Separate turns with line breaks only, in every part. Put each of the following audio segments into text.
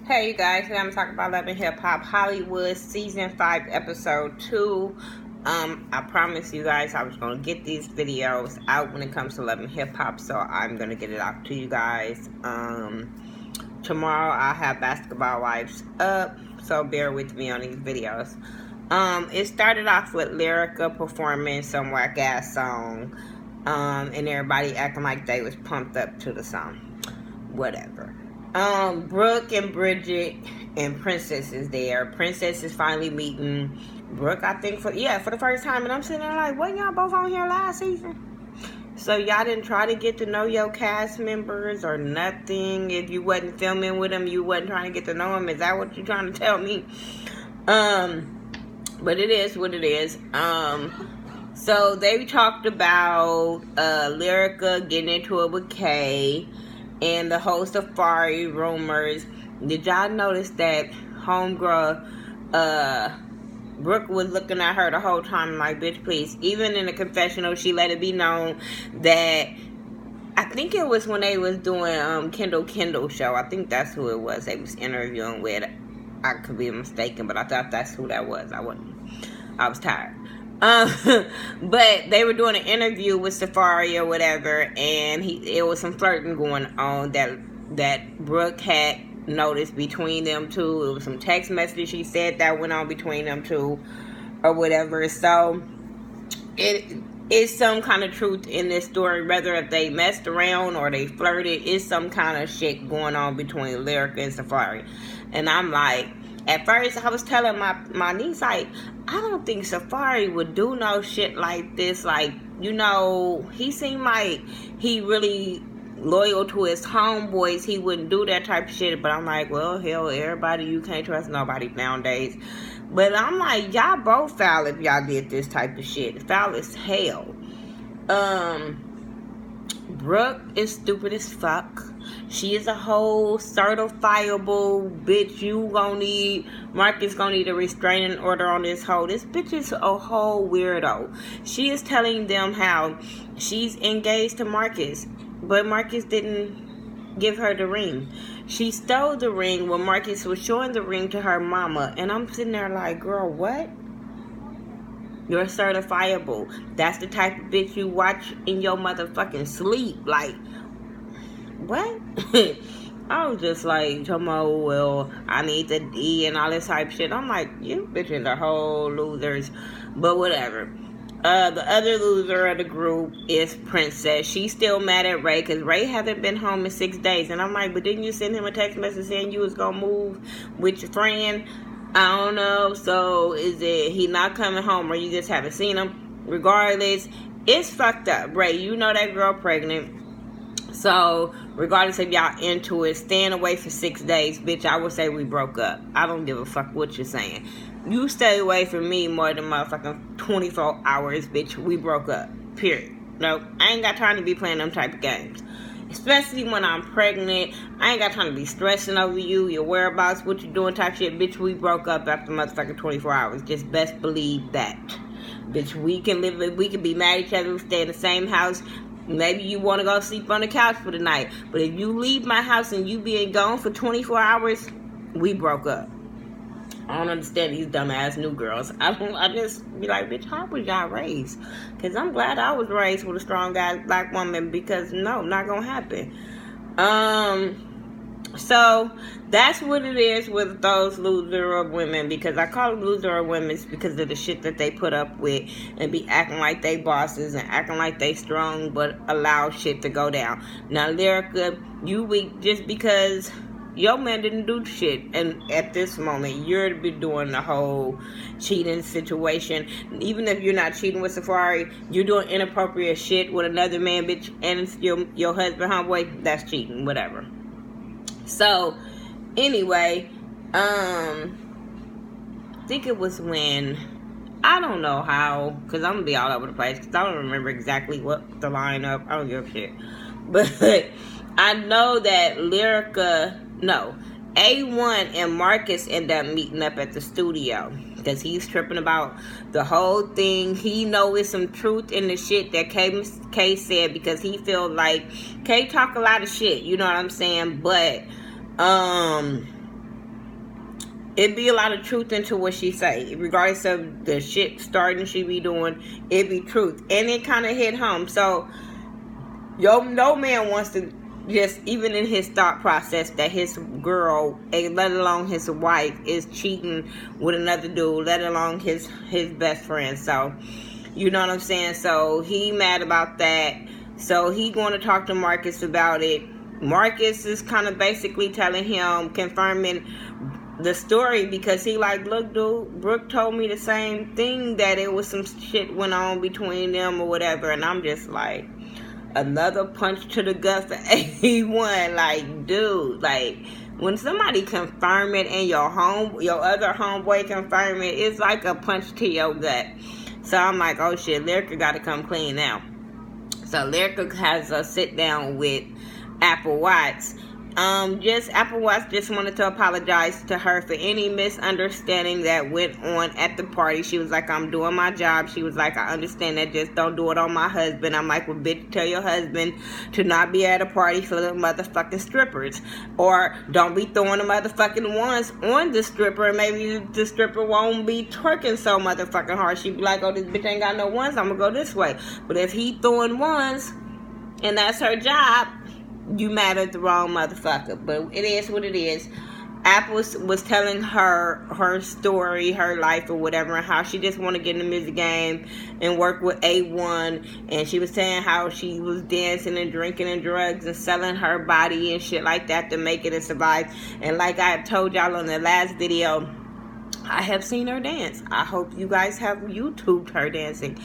Hey you guys, today I'm talking about Love and Hip Hop Hollywood Season 5 Episode 2. I promised you guys I was going to get these videos out when it comes to Love and Hip Hop, so I'm going to get it out to you guys. Tomorrow I'll have Basketball Wives up, so bear with me on these videos. It started off with Lyrica performing some whack-ass song, and everybody acting like they was pumped up to the song. Whatever. Brooke and Bridget and Princess is there. Princess is finally meeting Brooke, I think, for the first time. And I'm sitting there like, wasn't y'all both on here last season? So y'all didn't try to get to know your cast members or nothing? If you wasn't filming with them, you wasn't trying to get to know them? Is that what you're trying to tell me? But it is what it is. So they talked about Lyrica getting into it with Kay and the whole Safari rumors. Did y'all notice that homegirl Brooke was looking at her the whole time like, bitch, please? Even in the confessional, she let it be known that, I think it was when they was doing Kendall show. I think that's who it was they was interviewing with. I could be mistaken, but I thought that's who that was. I was tired. But they were doing an interview with Safari or whatever, and it was some flirting going on that Brooke had noticed between them two. It was some text messages she said that went on between them two or whatever. So it is some kind of truth in this story, whether if they messed around or they flirted. It's some kind of shit going on between Lyrica and Safari. And I'm like, at first I was telling my niece, like, I don't think Safari would do no shit like this. Like, you know, he seemed like he really loyal to his homeboys. He wouldn't do that type of shit. But I'm like, well, hell, everybody, you can't trust nobody nowadays. But I'm like, y'all both foul if y'all did this type of shit. Foul as hell. Brooke is stupid as fuck. She is a whole certifiable bitch. Marcus gonna need a restraining order on this hoe. This bitch is a whole weirdo. She is telling them how she's engaged to Marcus, but Marcus didn't give her the ring. She stole the ring when Marcus was showing the ring to her mama, and I'm sitting there like, girl, what? You're certifiable. That's the type of bitch you watch in your motherfucking sleep. Like, what? I was just like, Tomo, well, I need the D and all this type of shit. I'm like, you bitches are whole losers. But whatever. The other loser of the group is Princess. She's still mad at Ray because Ray hasn't been home in 6 days. And I'm like, but didn't you send him a text message saying you was going to move with your friend? I don't know. So is it he not coming home or you just haven't seen him? Regardless, it's fucked up. Ray, you know that girl pregnant. So regardless if y'all into it, staying away for 6 days, bitch, I would say we broke up. I don't give a fuck what you're saying. You stay away from me more than motherfucking 24 hours, bitch. We broke up. Period. Nope. I ain't got time to be playing them type of games. Especially when I'm pregnant. I ain't got time to be stressing over you, your whereabouts, what you doing type shit. Bitch, we broke up after motherfucking 24 hours. Just best believe that. Bitch, we can be mad at each other, we stay in the same house. Maybe you want to go sleep on the couch for the night. But if you leave my house and you being gone for 24 hours, we broke up. I don't understand these dumbass new girls. I just be like, bitch, how was y'all raised? Because I'm glad I was raised with a strong ass black woman. Because no, not gonna happen. So that's what it is with those loser of women. Because I call them loser of women because of the shit that they put up with and be acting like they bosses and acting like they strong, but allow shit to go down. Now, Lyrica, you weak just because your man didn't do shit, and at this moment you're to be doing the whole cheating situation. Even if you're not cheating with Safari, you're doing inappropriate shit with another man, bitch, and your husband, homeboy. That's cheating, whatever. So anyway, I think it was when, I don't know how, because I'm gonna be all over the place because I don't remember exactly what the lineup. I don't give a shit, but I know that A1 and Marcus end up meeting up at the studio because he's tripping about the whole thing. He know it's some truth in the shit that Kay said, because he feel like Kay talk a lot of shit, you know what I'm saying? But it be a lot of truth into what she say, regardless of the shit starting she be doing. It be truth, and it kind of hit home. So, no man wants to just, even in his thought process, that his girl, let alone his wife, is cheating with another dude, let alone his best friend. So, you know what I'm saying? So he mad about that. So he going to talk to Marcus about it. Marcus is kind of basically telling him, confirming the story, because he like, look, dude, Brooke told me the same thing, that it was some shit went on between them or whatever. And I'm just like, another punch to the gut for A1. Like, dude, like, when somebody confirm it and your other homeboy confirm it, it's like a punch to your gut. So I'm like, oh shit, Lyrica gotta come clean now. So Lyrica has a sit down with Apple Watts. Apple Watts just wanted to apologize to her for any misunderstanding that went on at the party. She was like, I'm doing my job. She was like, I understand that, just don't do it on my husband. I'm like, well, bitch, tell your husband to not be at a party full of motherfucking strippers. Or don't be throwing the motherfucking ones on the stripper, and maybe the stripper won't be twerking so motherfucking hard. She'd be like, oh, this bitch ain't got no ones, I'm gonna go this way. But if he throwing ones, and that's her job, you mad at the wrong motherfucker. But it is what it is. Apple was telling her story, her life or whatever, and how she just want to get in the music game and work with A1. And she was saying how she was dancing and drinking and drugs and selling her body and shit like that to make it and survive. And like I told y'all on the last video, I have seen her dance. I hope you guys have YouTubed her dancing.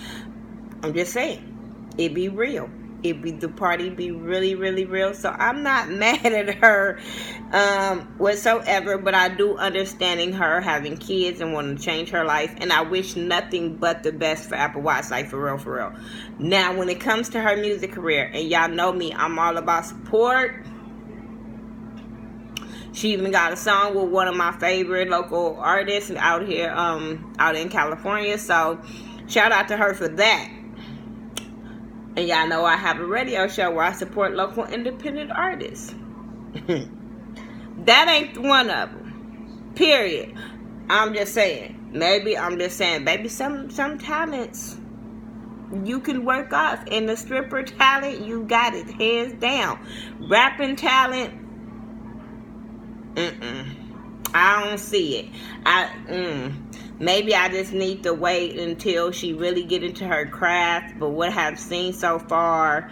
I'm just saying, it be real. The party be really, really real. So I'm not mad at her whatsoever, but I do understanding her having kids and wanting to change her life, and I wish nothing but the best for Apple Watts, like for real. Now, when it comes to her music career, and y'all know me, I'm all about support. She even got a song with one of my favorite local artists out here, out in California. So shout out to her for that. And y'all know I have a radio show where I support local independent artists. That ain't one of them. Period. I'm just saying. Baby, some talents you can work off. And the stripper talent, you got it. Hands down. Rapping talent, I don't see it. Maybe I just need to wait until she really get into her craft. But what I've seen so far,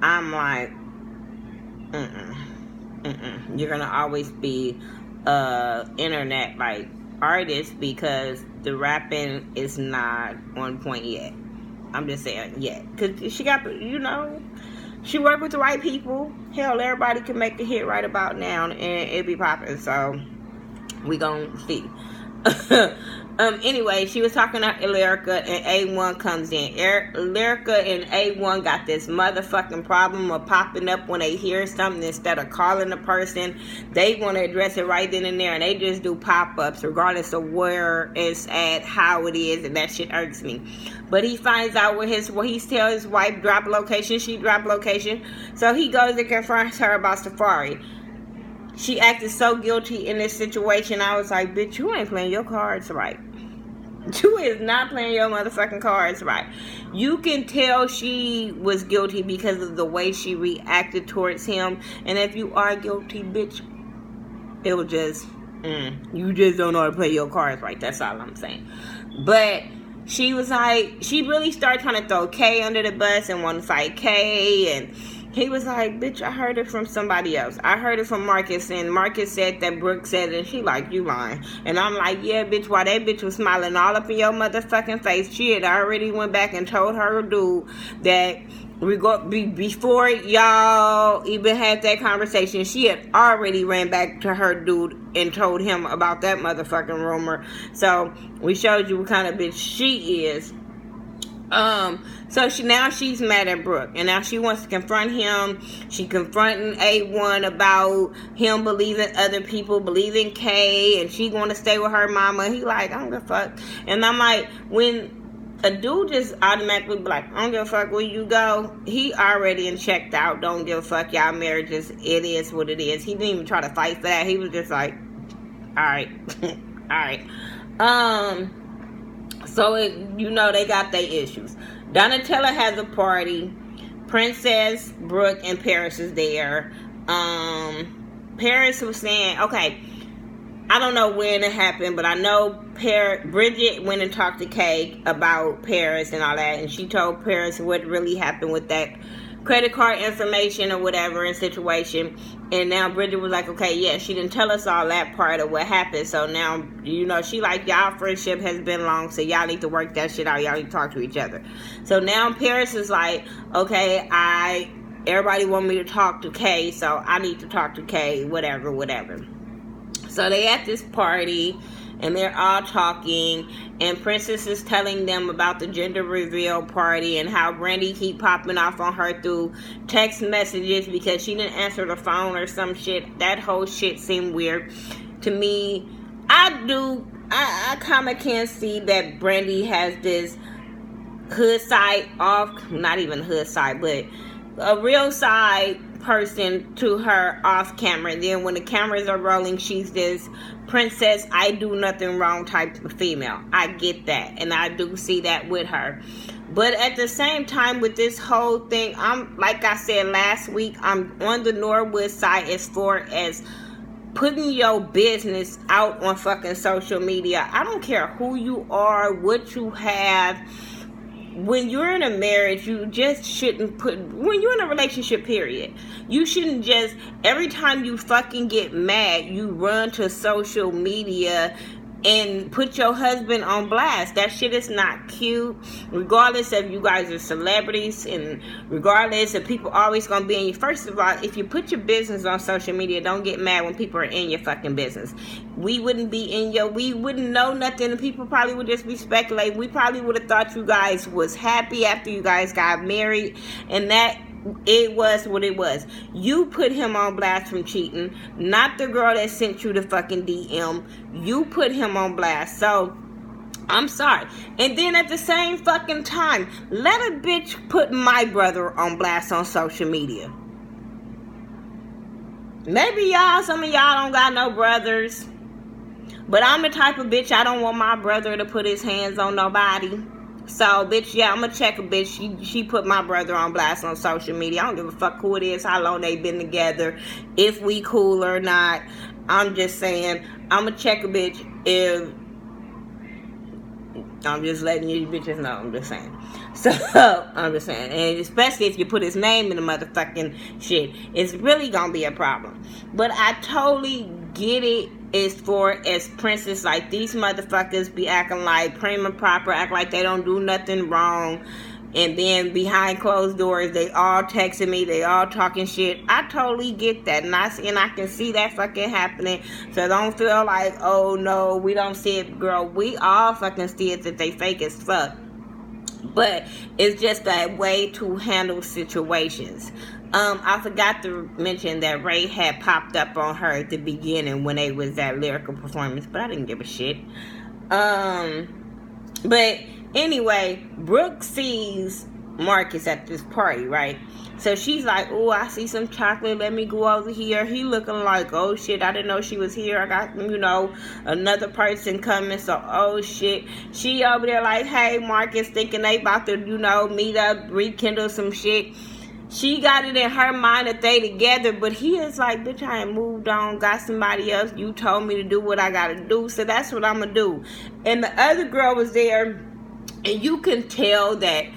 I'm like, you're gonna always be internet like artist, because the rapping is not on point yet. I'm just saying yet, cause she got, she worked with the right people. Hell, everybody can make a hit right about now, and it be popping. So we gonna see. Anyway, she was talking to Lyrica, and A1 comes in. Lyrica and A1 got this motherfucking problem of popping up when they hear something. Instead of calling the person, they want to address it right then and there, and they just do pop-ups regardless of where it's at, how it is, and that shit irks me. But he finds out where he tells his wife drop location, she drop location, so he goes and confronts her about Safari. She acted so guilty in this situation. I was like, bitch, you ain't playing your cards right. You is not playing your motherfucking cards right. You can tell she was guilty because of the way she reacted towards him. And if you are guilty, bitch, it was just, you just don't know how to play your cards right. That's all I'm saying. But she was like, she really started trying to throw Kay under the bus and want to fight Kay, and he was like, bitch, I heard it from somebody else. I heard it from Marcus, and Marcus said that Brooke said it, and she like, you lying. And I'm like, yeah, bitch, while that bitch was smiling all up in your motherfucking face, she had already went back and told her dude that before y'all even had that conversation, she had already ran back to her dude and told him about that motherfucking rumor. So we showed you what kind of bitch she is. So she's mad at Brooke, and now she wants to confront him. She confronting A1 about him believing other people, believing Kay, and she want to stay with her mama. He like, I don't give a fuck. And I'm like, when a dude just automatically be like, I don't give a fuck where you go, he already and checked out. Don't give a fuck, y'all marriages, it is what it is. He didn't even try to fight for that. He was just like, alright. Alright. So they got their issues. Donatella has a party. Princess, Brooke, and Paris is there. Paris was saying, okay, I don't know when it happened, but I know Bridget went and talked to Kay about Paris and all that, and she told Paris what really happened with that credit card information or whatever and situation. And now Bridget was like, okay, yeah, she didn't tell us all that part of what happened. So now, she like, y'all friendship has been long, so y'all need to work that shit out. Y'all need to talk to each other. So now Paris is like, okay, everybody want me to talk to Kay, so I need to talk to Kay, whatever. So they at this party, and they're all talking, and Princess is telling them about the gender reveal party and how Brandy keep popping off on her through text messages because she didn't answer the phone or some shit. That whole shit seemed weird to me. I kind of can see that Brandy has this hood side off, not even hood side, but a real side person to her off camera. And then when the cameras are rolling, she's this princess, I do nothing wrong type of female. I get that, and I do see that with her. But at the same time, with this whole thing, I'm, like I said last week, I'm on the Norwood side as far as putting your business out on fucking social media. I don't care who you are, what you have. When you're in a marriage, you just shouldn't when you're in a relationship, period, you shouldn't just, every time you fucking get mad, you run to social media and put your husband on blast. That shit is not cute. Regardless if you guys are celebrities, and regardless if people always gonna be in you. First of all, if you put your business on social media, don't get mad when people are in your fucking business. We wouldn't know nothing, and people probably would just be speculating. We probably would have thought you guys was happy after you guys got married, and that it was what it was. You put him on blast from cheating, not the girl that sent you the fucking DM. You put him on blast. So I'm sorry. And then at the same fucking time, let a bitch put my brother on blast on social media. Maybe some of y'all don't got no brothers, but I'm the type of bitch, I don't want my brother to put his hands on nobody. So, bitch, yeah, I'm gonna check a bitch. She put my brother on blast on social media. I don't give a fuck who it is, how long they been together, if we cool or not. I'm just saying, I'm gonna check a bitch if... I'm just letting you bitches know. I'm just saying. So, I'm just saying. And especially if you put his name in the motherfucking shit, it's really gonna be a problem. But I totally get it as far as Princess, like, these motherfuckers be acting like prim and proper, act like they don't do nothing wrong, and then behind closed doors, they all texting me, they all talking shit. I totally get that, and I can see that fucking happening. So don't feel like, oh no, we don't see it, girl. We all fucking see it, that they fake as fuck. But it's just that way to handle situations. I forgot to mention that Ray had popped up on her at the beginning when they was at lyrical performance, but I didn't give a shit. But anyway, Brooke sees Marcus at this party, right? So she's like, oh, I see some chocolate, let me go over here. He looking like, oh shit, I didn't know she was here. I got, another person coming, so oh shit. She over there like, hey, Marcus, thinking they about to, meet up, rekindle some shit. She got it in her mind that they together, but he is like, bitch, I ain't moved on, got somebody else. You told me to do what I gotta do, so that's what I'm gonna do. And the other girl was there, and you can tell that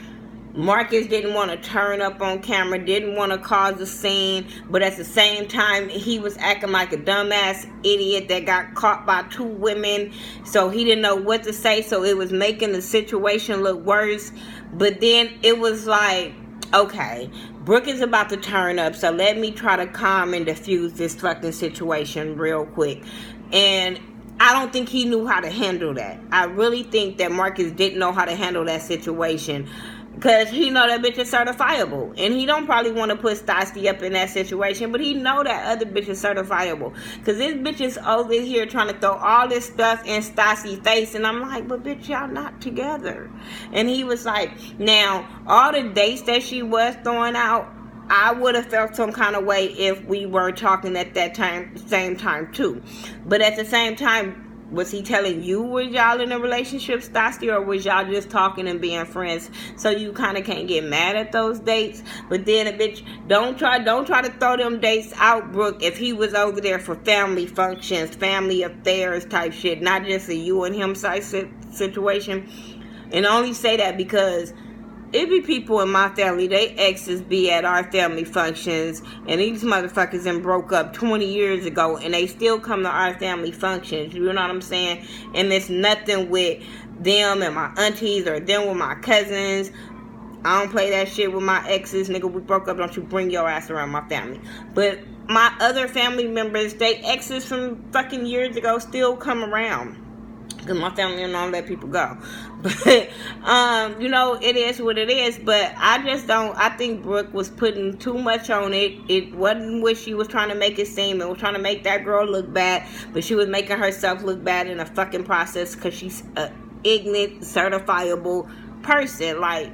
Marcus didn't want to turn up on camera, didn't want to cause a scene, but at the same time, he was acting like a dumbass idiot that got caught by two women, so he didn't know what to say, so it was making the situation look worse. But then it was like, okay, Brooke is about to turn up, so let me try to calm and diffuse this fucking situation real quick. And I don't think he knew how to handle that. I really think that Marcus didn't know how to handle that situation, because he know that bitch is certifiable. And he don't probably want to put Stassi up in that situation, but he know that other bitch is certifiable. Because this bitch is over here trying to throw all this stuff in Stassi's face. And I'm like, but bitch, y'all not together. And he was like, now, all the dates that she was throwing out, I would have felt some kind of way if we were talking at that same time too. But at the same time, Was he telling you was y'all in a relationship, Stassi, or was y'all just talking and being friends? So you kind of can't get mad at those dates. But then a bitch, don't try to throw them dates out, Brooke, if he was over there for family functions, family affairs type shit, not just a you and him side situation. And I only say that because it be people in my family, they exes be at our family functions, and these motherfuckers then broke up 20 years ago, and they still come to our family functions, you know what I'm saying? And it's nothing with them and my aunties or them with my cousins. I don't play that shit with my exes, nigga. We broke up, don't you bring your ass around my family. But my other family members, they exes from fucking years ago still come around. Because my family don't let people go. But, you know, it is what it is. But I think Brooke was putting too much on it. It wasn't what she was trying to make it seem. It was trying to make that girl look bad. But she was making herself look bad in a fucking process because she's an ignorant, certifiable person. Like,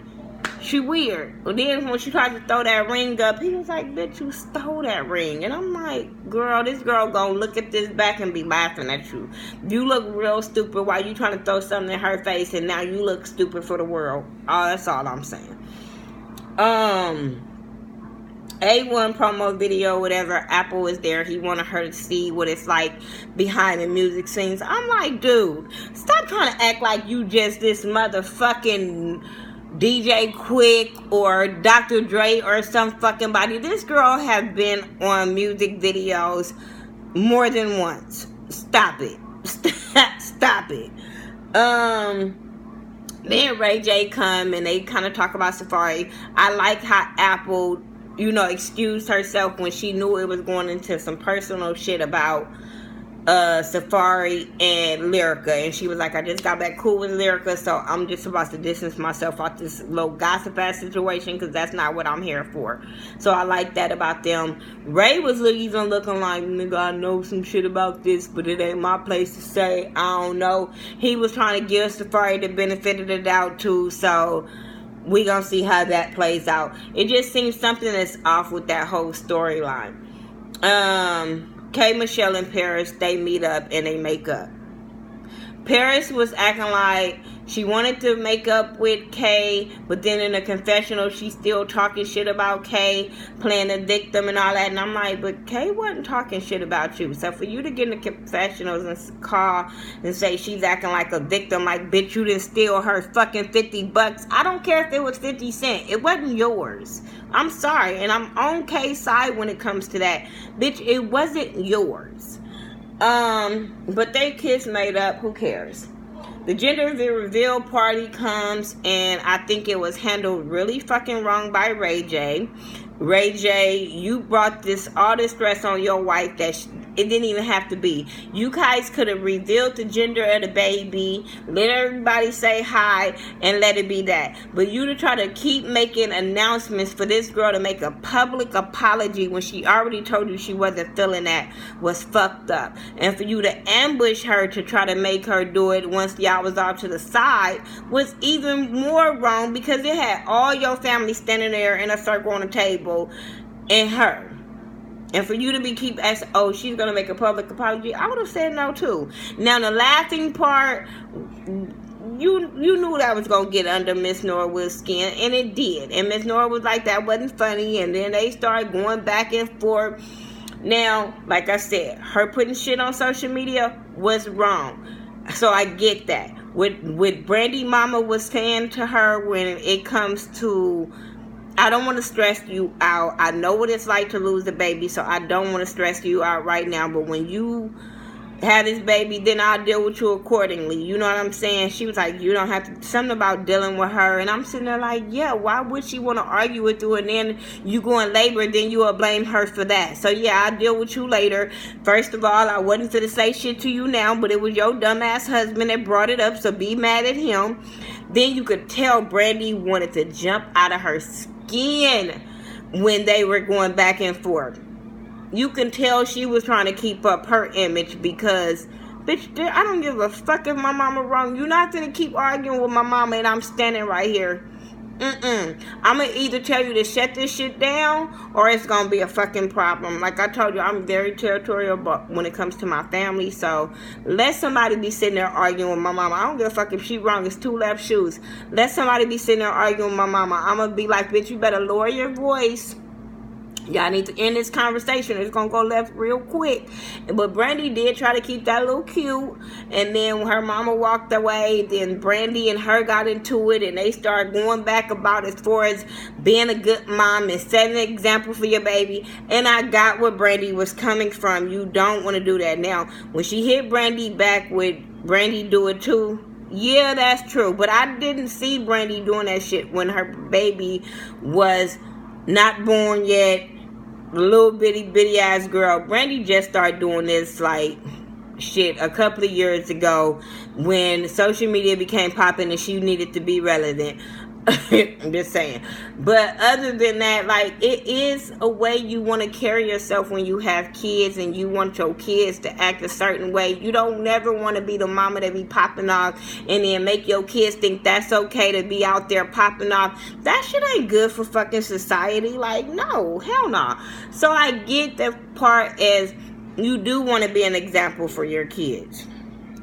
she weird. But then when she tried to throw that ring up, he was like, bitch, you stole that ring. And I'm like, girl, this girl gonna look at this back and be laughing at you. You look real stupid while you trying to throw something in her face, and now you look stupid for the world. Oh, that's all I'm saying. A1 promo video, whatever, Apple is there. He wanted her to see what it's like behind the music scenes. I'm like, dude, stop trying to act like you just this motherfucking DJ Quick or Dr. Dre or some fucking body. This girl have been on music videos more than once. Stop it. Stop it. Then Ray J come and they kind of talk about Safaree. I like how Apple, you know, excused herself when she knew it was going into some personal shit about Safaree and Lyrica, and she was like, I just got back cool with Lyrica, so I'm just about to distance myself off this little gossip ass situation because that's not what I'm here for. So I like that about them. Ray was even looking like, nigga, I know some shit about this, but it ain't my place to say. I don't know. He was trying to give Safaree the benefit of the doubt too, so we gonna see how that plays out. It just seems something that's off with that whole storyline. K. Michelle and Paris, they meet up and they make up. Paris was acting like she wanted to make up with Kay, but then in the confessional, she's still talking shit about Kay, playing the victim and all that. And I'm like, but Kay wasn't talking shit about you. So for you to get in the confessionals and call and say she's acting like a victim, like, bitch, you didn't steal her fucking $50. I don't care if it was 50 cents. It wasn't yours. I'm sorry. And I'm on Kay's side when it comes to that. Bitch, it wasn't yours. But they kids made up. Who cares? The gender reveal party comes, and I think it was handled really fucking wrong by Ray J. Ray J, you brought all this stress on your wife that it didn't even have to be. You guys could have revealed the gender of the baby, let everybody say hi, and let it be that. But you to try to keep making announcements for this girl to make a public apology when she already told you she wasn't feeling that was fucked up. And for you to ambush her to try to make her do it once y'all was off to the side was even more wrong, because it had all your family standing there in a circle on the table and her. And for you to keep asking, oh, she's going to make a public apology, I would have said no too. Now, the laughing part, you knew that was going to get under Miss Norwood's skin, and it did. And Miss Norwood was like, that wasn't funny, and then they started going back and forth. Now, like I said, her putting shit on social media was wrong. So I get that. What Brandy Mama was saying to her when it comes to, I don't want to stress you out. I know what it's like to lose a baby, so I don't want to stress you out right now. But when you have this baby, then I'll deal with you accordingly. You know what I'm saying? She was like, you don't have to, something about dealing with her. And I'm sitting there like, yeah, why would she want to argue with you? And then you go in labor, then you will blame her for that. So yeah, I'll deal with you later. First of all, I wasn't finna say shit to you now, but it was your dumbass husband that brought it up, so be mad at him. Then you could tell Brandy wanted to jump out of her skin when they were going back and forth. You can tell she was trying to keep up her image because, bitch, I don't give a fuck if my mama wrong. You're not gonna keep arguing with my mama and I'm standing right here. I'm gonna either tell you to shut this shit down or it's gonna be a fucking problem. Like I told you, I'm very territorial when it comes to my family. So let somebody be sitting there arguing with my mama. I don't give a fuck if she wrong. It's two left shoes. Let somebody be sitting there arguing with my mama. I'm gonna be like, bitch, you better lower your voice. Y'all need to end this conversation. It's gonna go left real quick. But Brandy did try to keep that a little cute. And then when her mama walked away, then Brandy and her got into it, and they started going back about as far as being a good mom and setting an example for your baby. And I got where Brandy was coming from. You don't want to do that. Now, when she hit Brandy back with Brandy do it too, yeah, that's true. But I didn't see Brandy doing that shit when her baby was not born yet. Little bitty ass girl. Brandy just started doing this like shit a couple of years ago when social media became popping and she needed to be relevant. I'm just saying. But other than that, like, it is a way you want to carry yourself when you have kids and you want your kids to act a certain way. You don't never want to be the mama that be popping off and then make your kids think that's okay to be out there popping off. That shit ain't good for fucking society. Like, no, hell no. So I get that part as you do want to be an example for your kids.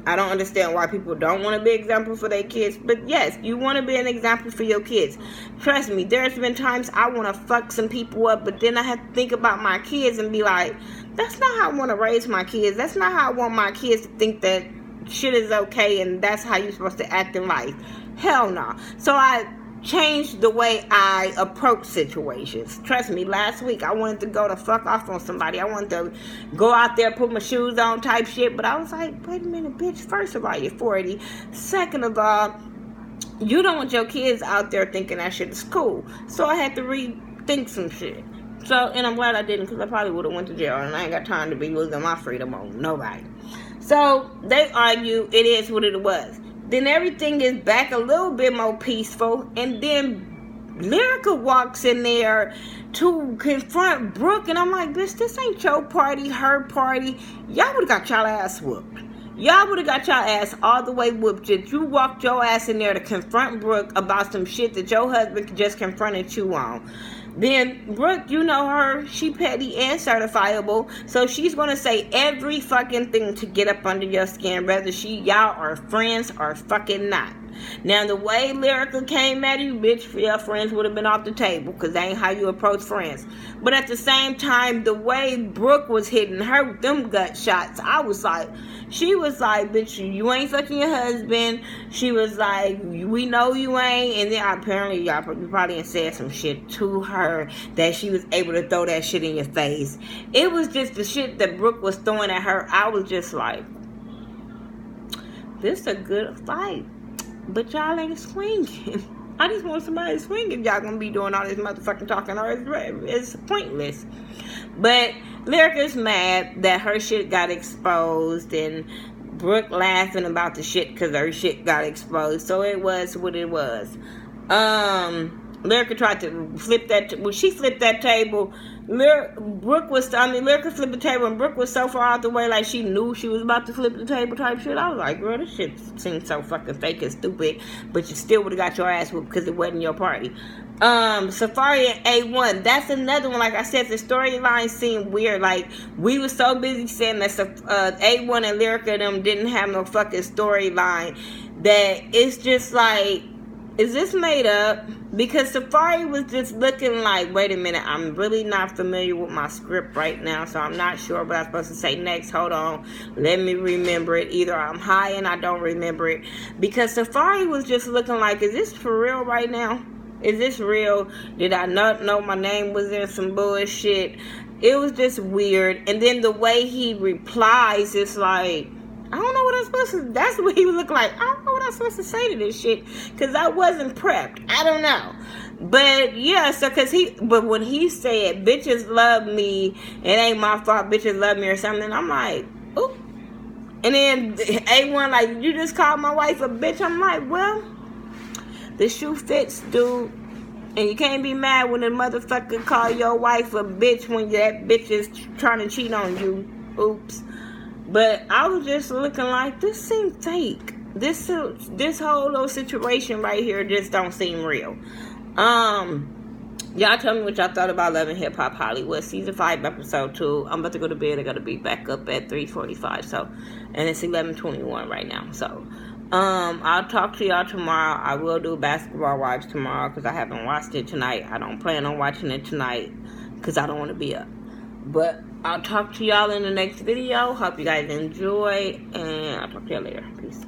I don't understand why people don't want to be an example for their kids. But yes, you want to be an example for your kids. Trust me, there's been times I want to fuck some people up, but then I have to think about my kids and be like, that's not how I want to raise my kids. That's not how I want my kids to think that shit is okay and that's how you're supposed to act in life. Hell no. So I changed the way I approach situations. Trust me, last week I wanted to go to fuck off on somebody. I wanted to go out there, put my shoes on type shit, but I was like, wait a minute, bitch. First of all, you're 40. Second of all, you don't want your kids out there thinking that shit is cool. So I had to rethink some shit. So, and I'm glad I didn't, because I probably would have went to jail, and I ain't got time to be losing my freedom on nobody. So they argue, it is what it was. Then everything is back a little bit more peaceful. And then Lyrica walks in there to confront Brooke. And I'm like, bitch, this ain't your party, her party. Y'all would have got y'all ass whooped. Y'all would have got y'all ass all the way whooped. You walked your ass in there to confront Brooke about some shit that your husband just confronted you on. Then Brooke, you know her, she petty and certifiable, so she's gonna say every fucking thing to get up under your skin, whether y'all are friends or fucking not. Now, the way Lyrica came at you, bitch, your friends would have been off the table, because that ain't how you approach friends. But at the same time, the way Brooke was hitting her, them gut shots, she was like, bitch, you ain't fucking your husband. She was like, we know you ain't. And then apparently, you probably said some shit to her that she was able to throw that shit in your face. It was just the shit that Brooke was throwing at her. I was just like, this is a good fight. But y'all ain't swinging. I just want somebody to swing if y'all gonna be doing all this motherfucking talking, or it's pointless. But Lyrica's mad that her shit got exposed, and Brooke laughing about the shit because her shit got exposed. So it was what it was. Lyrica tried to flip that. When she flipped that table, Lyrica flipped the table, and Brooke was so far out the way, like she knew she was about to flip the table type shit. I was like, girl, this shit seems so fucking fake and stupid, but you still would have got your ass whooped because it wasn't your party. Safari and A1, that's another one. Like I said, the storyline seemed weird. Like, we were so busy saying that A1 and Lyrica them didn't have no fucking storyline, that it's just like, is this made up? Because Safari was just looking like, wait a minute, I'm really not familiar with my script right now, so I'm not sure what I'm supposed to say next. Hold on, let me remember it. Either I'm high and I don't remember it. Because Safari was just looking like, is this for real right now? Is this real? Did I not know my name was in some bullshit? It was just weird. And then the way he replies, it's like, I don't know what I'm supposed to, that's what he would look like. I don't know what I'm supposed to say to this shit, because I wasn't prepped. I don't know. But yeah, so but when he said, bitches love me, it ain't my fault, bitches love me or something, I'm like, ooh. And then A1 like, you just called my wife a bitch. I'm like, well, the shoe fits, dude. And you can't be mad when a motherfucker call your wife a bitch when that bitch is trying to cheat on you. Oops. But I was just looking like, this seems fake. This whole little situation right here just don't seem real. Y'all tell me what y'all thought about Love and Hip Hop Hollywood season 5 episode 2. I'm about to go to bed. I gotta be back up at 3:45. So, and it's 11:21 right now. So, I'll talk to y'all tomorrow. I will do Basketball Wives tomorrow because I haven't watched it tonight. I don't plan on watching it tonight because I don't want to be up. But I'll talk to y'all in the next video. Hope you guys enjoy, and I'll talk to y'all later. Peace.